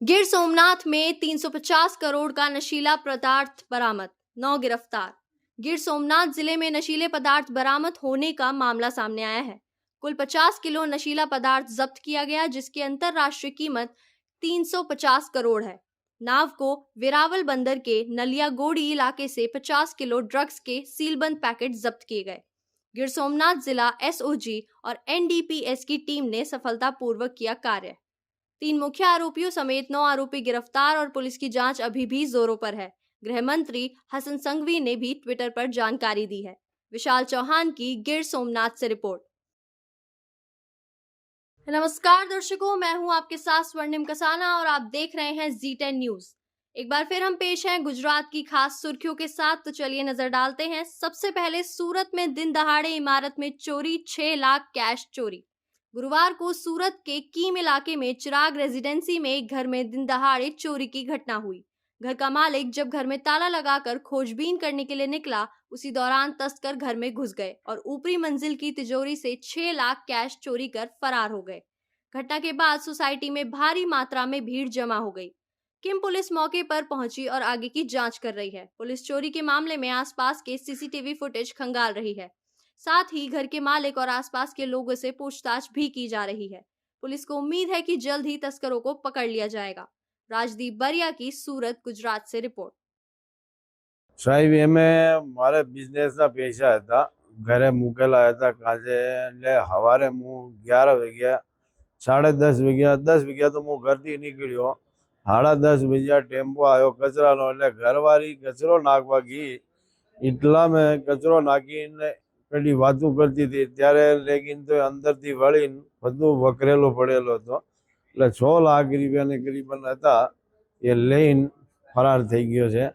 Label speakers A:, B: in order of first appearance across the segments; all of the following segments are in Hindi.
A: गिर सोमनाथ में 350 करोड़ का नशीला पदार्थ बरामद, 9 गिरफ्तार। गिर सोमनाथ जिले में नशीले पदार्थ बरामद होने का मामला सामने आया है। कुल 50 किलो नशीला पदार्थ जब्त किया गया, जिसकी अंतरराष्ट्रीय कीमत 350 करोड़ है। नाव को वेरावल बंदर के नलियागोड़ी इलाके से 50 किलो ड्रग्स के सीलबंद पैकेट जब्त किए गए। गिर सोमनाथ जिला एसओजी और एनडीपीएस की टीम ने सफलतापूर्वक किया कार्य। 3 मुख्य आरोपियों समेत 9 आरोपी गिरफ्तार और पुलिस की जांच अभी भी जोरों पर है। गृह मंत्री हसन संघवी ने भी ट्विटर पर जानकारी दी है। विशाल चौहान की गिर सोमनाथ से रिपोर्ट। नमस्कार दर्शकों, मैं हूं आपके साथ स्वर्णिम कसाना और आप देख रहे हैं जी10 न्यूज। एक बार फिर हम पेश हैं गुजरात की खास सुर्खियों के साथ, तो चलिए नजर डालते हैं। सबसे पहले सूरत में दिन दहाड़े इमारत में चोरी, 6 लाख कैश चोरी। गुरुवार को सूरत के कीम इलाके में चिराग रेजिडेंसी में एक घर में दिन दहाड़े चोरी की घटना हुई। घर का मालिक जब घर में ताला लगाकर खोजबीन करने के लिए निकला, उसी दौरान तस्कर घर में घुस गए और ऊपरी मंजिल की तिजोरी से 6 लाख कैश चोरी कर फरार हो गए। घटना के बाद सोसाइटी में भारी मात्रा में भीड़ जमा हो गई। किम पुलिस मौके पर पहुंची और आगे की जांच कर रही है। पुलिस चोरी के मामले में आसपास के सीसीटीवी फुटेज खंगाल रही है। साथ ही घर के मालिक और आसपास के लोगों से पूछताछ भी की जा रही है। पुलिस को उम्मीद है कि जल्द ही तस्करों को पकड़ लिया जाएगा। राजदीप बरिया की सूरत गुजरात से रिपोर्ट।
B: સાહેબ એમે મારે બિઝનેસના પૈસા હતા ઘરે મૂકેલા હતા કાજે એટલે સવારે હું 11 વાગ્યા 10:30 વાગ્યા 10 વાગ્યા તો હું ઘરથી નીકળ્યો 10:30 વાગ્યા ટેમ્પો આવ્યો કચરાનો એટલે ઘરવાળી કચરો નાખવા ગઈ એટલા મેં કચરો નાખીને પેલી વાતું કરતી હતી ત્યારે લેકિન તો અંદરથી વળીને બધું વકરેલો પડેલો હતો એટલે 6 લાખ રૂપિયાની કરીબન હતા એ લઈને ફરાર થઈ ગયો છે।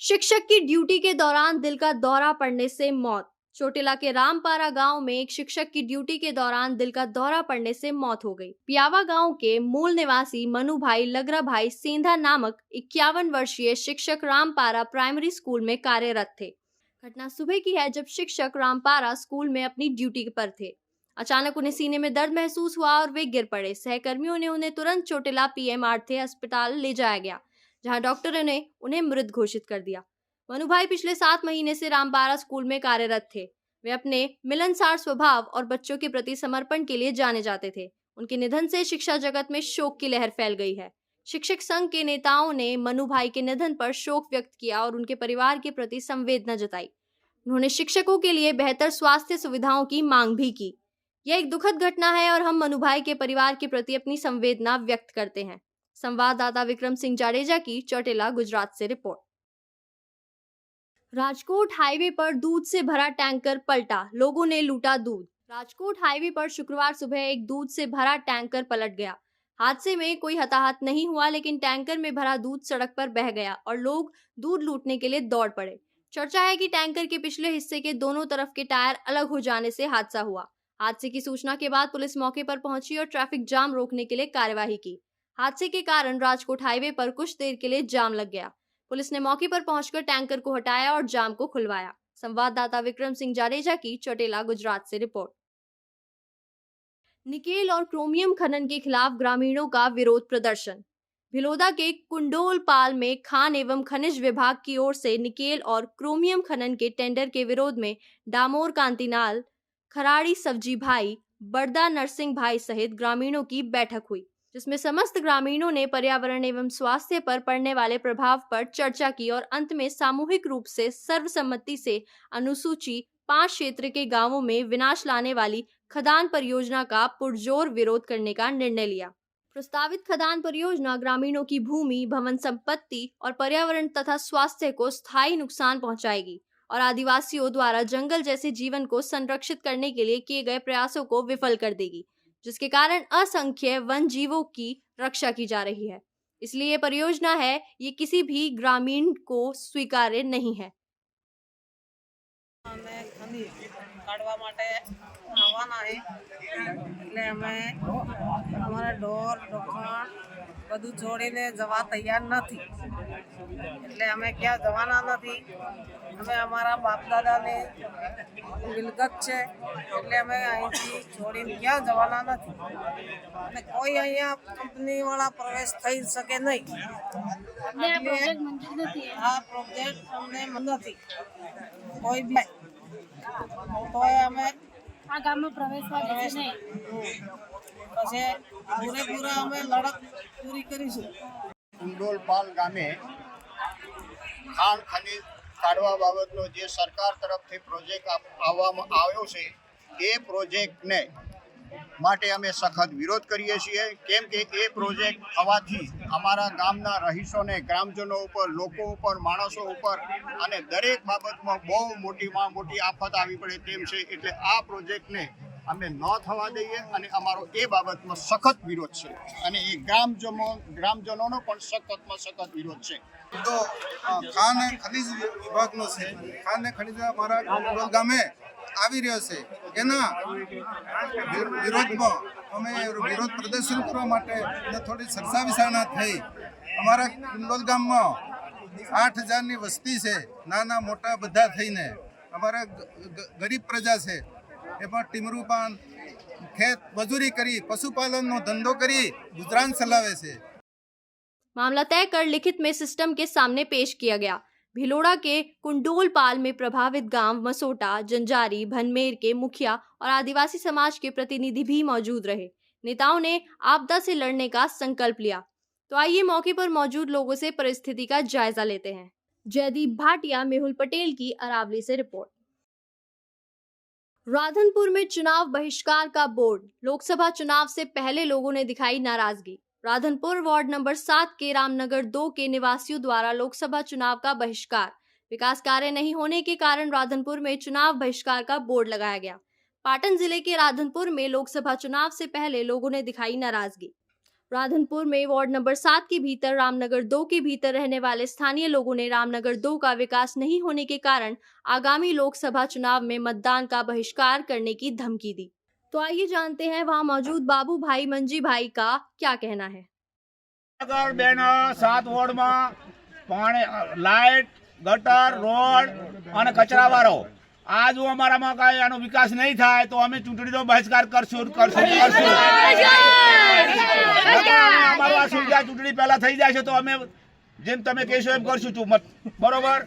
A: शिक्षक की ड्यूटी के दौरान दिल का दौरा पड़ने से मौत। चोटिला के रामपारा गांव में एक शिक्षक की ड्यूटी के दौरान दिल का दौरा पड़ने से मौत हो गई। पियावा गांव के मूल निवासी मनु भाई लगरा भाई सेंधा नामक 51 वर्षीय शिक्षक रामपारा प्राइमरी स्कूल में कार्यरत थे। घटना सुबह की है, जब शिक्षक रामपारा स्कूल में अपनी ड्यूटी पर थे। अचानक उन्हें सीने में दर्द महसूस हुआ और वे गिर पड़े। सहकर्मियों ने उन्हें तुरंत चोटिला पीएमआरथे अस्पताल ले जाया गया, जहां डॉक्टरों ने उन्हें मृत घोषित कर दिया। मनु भाई पिछले 7 महीने से रामपारा स्कूल में कार्यरत थे। वे अपने मिलनसार स्वभाव और बच्चों के प्रति समर्पण के लिए जाने जाते थे। उनके निधन से शिक्षा जगत में शोक की लहर फैल गई है। शिक्षक संघ के नेताओं ने मनु भाई के निधन पर शोक व्यक्त किया और उनके परिवार के प्रति संवेदना जताई। उन्होंने शिक्षकों के लिए बेहतर स्वास्थ्य सुविधाओं की मांग भी की। यह एक दुखद घटना है और हम मनु भाई के परिवार के प्रति अपनी संवेदना व्यक्त करते हैं। संवाददाता विक्रम सिंह जाडेजा की चोटिला गुजरात से रिपोर्ट। राजकोट हाईवे पर दूध से भरा टैंकर पलटा, लोगों ने लूटा दूध। राजकोट हाईवे पर शुक्रवार सुबह एक दूध से भरा टैंकर पलट गया। हादसे में कोई हताहत नहीं हुआ, लेकिन टैंकर में भरा दूध सड़क पर बह गया और लोग दूध लूटने के लिए दौड़ पड़े। चर्चा है कि टैंकर के पिछले हिस्से के दोनों तरफ के टायर अलग हो जाने से हादसा हुआ। हादसे की सूचना के बाद पुलिस मौके पर पहुंची और ट्रैफिक जाम रोकने के लिए कार्यवाही की। हादसे के कारण राजकोट हाईवे पर कुछ देर के लिए जाम लग गया। पुलिस ने मौके पर पहुंचकर टैंकर को हटाया और जाम को खुलवाया। संवाददाता विक्रम सिंह जाडेजा की चोटिला गुजरात से रिपोर्ट। निकेल और क्रोमियम खनन के खिलाफ ग्रामीणों का विरोध प्रदर्शन। भिलोदा के कुंडोलपाल में खान एवं खनिज विभाग की ओर से निकेल और क्रोमियम खनन के टेंडर के विरोध में डामोर कांतिनाल, खराड़ी सब्जी भाई, बड़दा नरसिंह भाई सहित ग्रामीणों की बैठक हुई, जिसमें समस्त ग्रामीणों ने पर्यावरण एवं स्वास्थ्य पर पड़ने वाले प्रभाव पर चर्चा की और अंत में सामूहिक रूप से सर्वसम्मति से अनुसूची 5 क्षेत्र के गांवों में विनाश लाने वाली खदान परियोजना का पुरजोर विरोध करने का निर्णय लिया। प्रस्तावित खदान परियोजना ग्रामीणों की भूमि, भवन संपत्ति और पर्यावरण तथा स्वास्थ्य को स्थायी नुकसान पहुंचाएगी और आदिवासियों द्वारा जंगल जैसे जीवन को संरक्षित करने के लिए किए गए प्रयासों को विफल कर देगी, जिसके कारण असंख्य वन जीवों की रक्षा की जा रही है। इसलिए ये परियोजना है, ये किसी भी ग्रामीण को स्वीकार्य नहीं है।
C: खनिज काढवा માટે આવવાના છે એટલે અમે અમારા ઢોર ઢોકણ બધું છોડીને જવા તૈયાર નથી. એટલે અમે ક્યાં જવાના નથી. અમે અમારા બાપ દાદાને મિલકત છે એટલે અમે અહીંથી છોડીને ક્યાં જવાના નથી. અને કોઈ અહીંયા કંપનીવાળા પ્રવેશ થઈ શકે નહીં. આ પ્રોજેક્ટ અમને નથી કોઈ બી તોય અમે
D: આ ગામમાં પ્રવેશવા દેશે નહીં.
C: પછી પૂરેપૂરા અમે લડત પૂરી કરીશું.
E: કુંડોલપાલ ગામે ખાણ ખનીજ કાઢવા બાબતનો જે સરકાર તરફથી પ્રોજેક્ટ આવવામાં આવ્યો છે એ પ્રોજેક્ટને માટે અમે સખત વિરોધ કરીએ છીએ. કેમ કે એ પ્રોજેક્ટ થવાથી અમારા ગામના રહીશોને, ગ્રામજનો ઉપર, લોકો ઉપર, માણસો ઉપર અને દરેક બાબતમાં બહુ મોટી આફત આવી પડે તેમ છે. એટલે આ પ્રોજેક્ટને અમે ન થવા દઈએ અને અમારો એ બાબતમાં સખત વિરોધ છે અને એ ગ્રામજનોનો પણ સખતમાં સખત વિરોધ છે.
F: તો ખાણ અને ખનીજ વિભાગનો છે. ખાણ અને ખનીજ અમારા કુંડોલ ગામે આવી રહ્યો છે. એના વિરોધમાં અમે વિરોધ પ્રદર્શન કરવા માટે થોડી ચર્ચા વિચારણા થઈ. અમારા કુંડોલ ગામમાં 8,000ની વસ્તી છે, નાના મોટા બધા થઈને. અમારા ગરીબ પ્રજા છે, એમાં ટીમરૂ પાન, ખેત મજૂરી કરી, પશુપાलनનો ધંધો કરી ગુજરાન ચલાવે છે.
A: मामला तय कर लिखित में सिस्टम के सामने पेश किया गया। भिलोड़ा के कुंडोलपाल में प्रभावित गांव मसोटा, जंजारी, भनमेर के मुखिया और आदिवासी समाज के प्रतिनिधि भी मौजूद रहे। नेताओं ने आपदा से लड़ने का संकल्प लिया। तो आइए मौके पर मौजूद लोगों से परिस्थिति का जायजा लेते हैं। जयदीप भाटिया, मेहुल पटेल की अरावली से रिपोर्ट। राधनपुर में चुनाव बहिष्कार का बोर्ड। लोकसभा चुनाव से पहले लोगों ने दिखाई नाराजगी। राधनपुर वार्ड नंबर 7 के रामनगर 2 के निवासियों द्वारा लोकसभा चुनाव का बहिष्कार। विकास कार्य नहीं होने के कारण राधनपुर में चुनाव बहिष्कार का बोर्ड लगाया गया। पाटन जिले के राधनपुर में लोकसभा चुनाव से पहले लोगों ने दिखाई नाराजगी। राधनपुर में वार्ड नंबर 7 के भीतर रामनगर 2 के भीतर रहने वाले स्थानीय लोगों ने रामनगर 2 का विकास नहीं होने के कारण आगामी लोकसभा चुनाव में मतदान का बहिष्कार करने की धमकी दी। तो आइए जानते हैं वहां मौजूद बाबू भाई मंजी भाई का क्या कहना है।
G: આગળ બેન 7 વોર્ડમાં પાણી, લાઇટ, ગટર, રોડ અને કચરાવાળો આ જો અમારામાં કાંઈ આનો વિકાસ નહીં થાય તો અમે ચૂંટણીનો બહિષ્કાર કરશું. અમારું આ સુવિધા ચૂંટણી પહેલા થઈ જાય છે તો અમે જેમ તમે કહેશો એમ કરશું. બરોબર.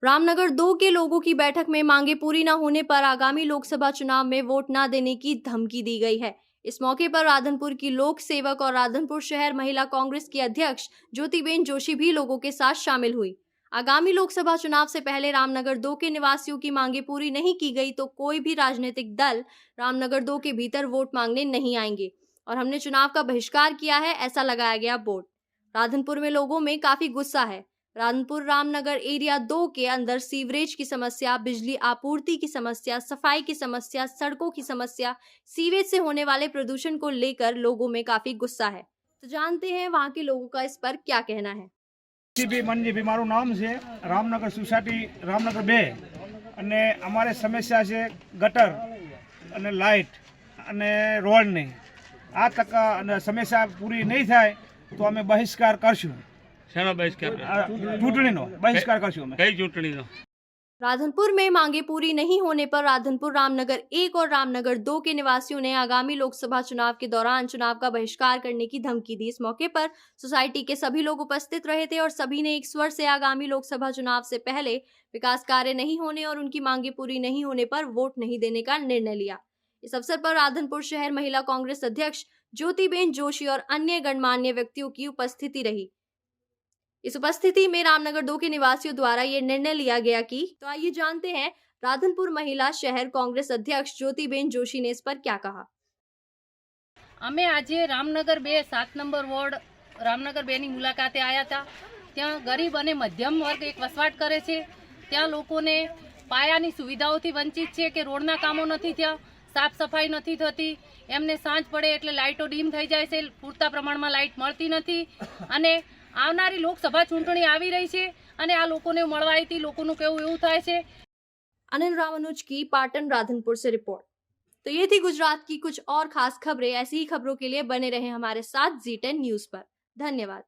A: रामनगर 2 के लोगों की बैठक में मांगे पूरी न होने पर आगामी लोकसभा चुनाव में वोट न देने की धमकी दी गई है। इस मौके पर राधनपुर की लोक सेवक और राधनपुर शहर महिला कांग्रेस की अध्यक्ष ज्योतिबेन जोशी भी लोगों के साथ शामिल हुई। आगामी लोकसभा चुनाव से पहले रामनगर 2 के निवासियों की मांगे पूरी नहीं की गई तो कोई भी राजनीतिक दल रामनगर 2 के भीतर वोट मांगने नहीं आएंगे और हमने चुनाव का बहिष्कार किया है, ऐसा लगाया गया बोर्ड। राधनपुर में लोगों में काफी गुस्सा है। राधनपुर रामनगर एरिया 2 के अंदर सीवरेज की समस्या, बिजली आपूर्ति की समस्या, सफाई की समस्या, सड़कों की समस्या, सीवेज से होने वाले प्रदूषण को लेकर लोगों में काफी गुस्सा है। तो जानते हैं वहां के लोगों का इस पर क्या कहना है।
G: મંજીભી મારું નામ છે, રામનગર સોસાયટી રામનગર 2 અને અમારે સમસ્યા છે ગટર અને લાઇટ અને રોડની. આ તક અને સમસ્યા પૂરી નહીં થાય તો અમે બહિષ્કાર કરશું.
H: શેનો બહિષ્કાર?
G: ચૂંટણીનો બહિષ્કાર કરશું અમે.
H: કઈ ચૂંટણીનો?
A: राधनपुर में मांगे पूरी नहीं होने पर राधनपुर रामनगर 1 और रामनगर 2 के निवासियों ने आगामी लोकसभा चुनाव के दौरान चुनाव का बहिष्कार करने की धमकी दी। इस मौके पर सोसाइटी के सभी लोग उपस्थित रहे थे और सभी ने एक स्वर से आगामी लोकसभा चुनाव से पहले विकास कार्य नहीं होने और उनकी मांगे पूरी नहीं होने पर वोट नहीं देने का निर्णय लिया। इस अवसर पर राधनपुर शहर महिला कांग्रेस अध्यक्ष ज्योतिबेन जोशी और अन्य गणमान्य व्यक्तियों की उपस्थिति रही। इस उपस्थिति में रामनगर 2 के निवासियों द्वारा ये निर्णय लिया गया कि तो आइए जानते हैं राधनपुर महिला शहर कांग्रेस अध्यक्ष ज्योतिबेन जोशी ने इस पर क्या कहा।
D: અમે આજે રામનગર 2 7 નંબર વોર્ડ રામનગર 2 ની મુલાકાતે આવ્યા હતા. ત્યાં ગરીબ અને મધ્યમ વર્ગ એક વસવાટ કરે છે. ત્યાં લોકોને પાયાની સુવિધાઓથી વંચિત છે કે રોડના કામો નથી થયા, સાફ સફાઈ નથી થતી, એમને સાંજ પડે એટલે લાઇટો ડીમ થઈ જાય છે, પૂરતા પ્રમાણમાં લાઇટ મળતી નથી અને આવનારી લોકસભા ચૂંટણી આવી રહી છે અને આ લોકોને મળવા આવી લોકોનું કેવું એવું થાય છે।
A: अनिल रामानुज की पाटन राधनपुर से रिपोर्ट। तो ये थी गुजरात की कुछ और खास खबरें। ऐसी ही खबरों के लिए बने रहे हमारे साथ जी10 न्यूज पर। धन्यवाद।